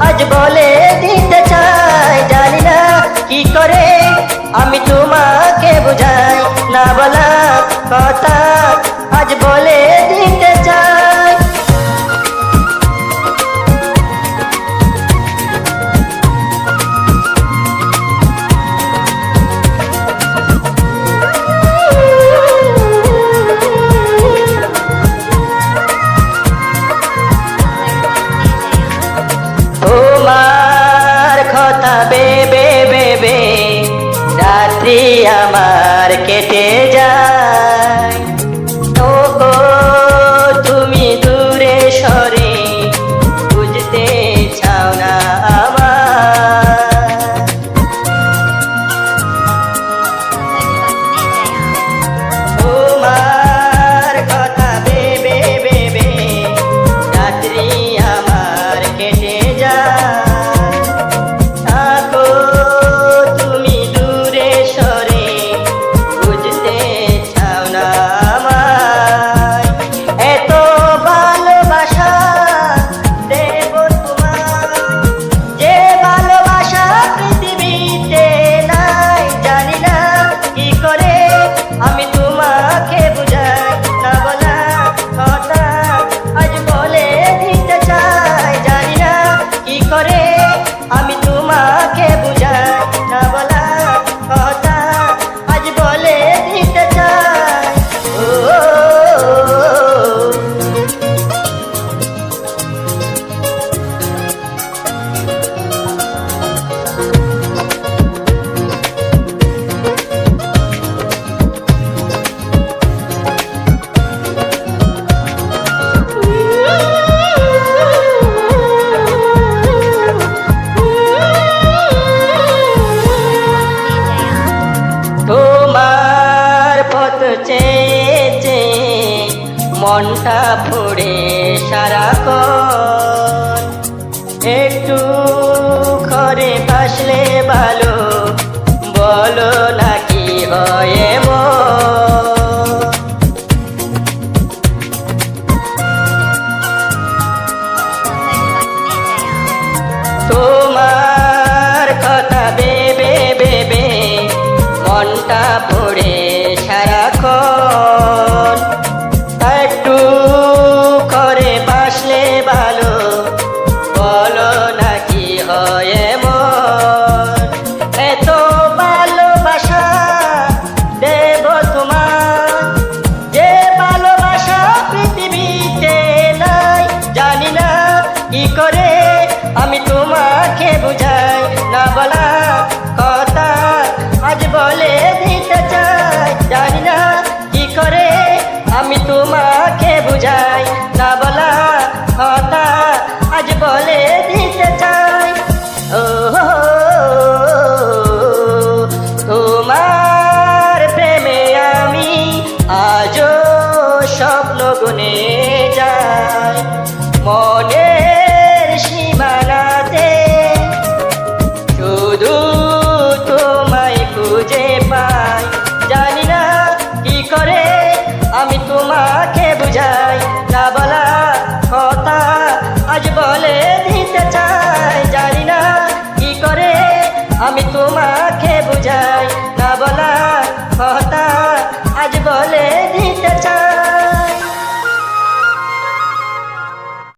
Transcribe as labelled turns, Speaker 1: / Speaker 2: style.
Speaker 1: আজ বলে দিতে চাই, জানি না কি করে আমি তোমাকে বুঝাই, না বলা কথা আজ বলে দিতে চাই। তোমার কথা বেবে বেবে রাত্রি আমার কেটে যায়, ও গো তুমি দূরে সরে বুঝতে চাও না আমার। তোমার কথা বেবে বেবে রাত্রি আমার কেটে যায়, থাকো তুমি দূরে সরে বুঝতে চাও না আমায়। এত ভালোবাসা দেব তোমায়, যে ভালোবাসা পৃথিবীতে নাই, জানি না কি করে আমি তোমাকে বুঝাই, না বলা কথা আজ বলে দিতে চাই, জানি না কি করে আমি তোমাকে বুঝাই, না বলা কথা আজ বলে দিতে চাই। ও তোমার পথ চেয়ে চেয়ে মনটা পুড়ে সারাক্ষণ, একটু ঘরে বাসলে ভালো, বলো না কি হয় এমন। তোমার কথা বেবে বেবে মনটা পড়ে সারাক্ষণ, একটু করে বাসলে ভালো, বলো না কি হয় এমন। এত ভালোবাসা দেব তোমার, যে ভালোবাসা পৃথিবীতে নাই, জানি না কি করে আমি তোমাকে বুঝাই,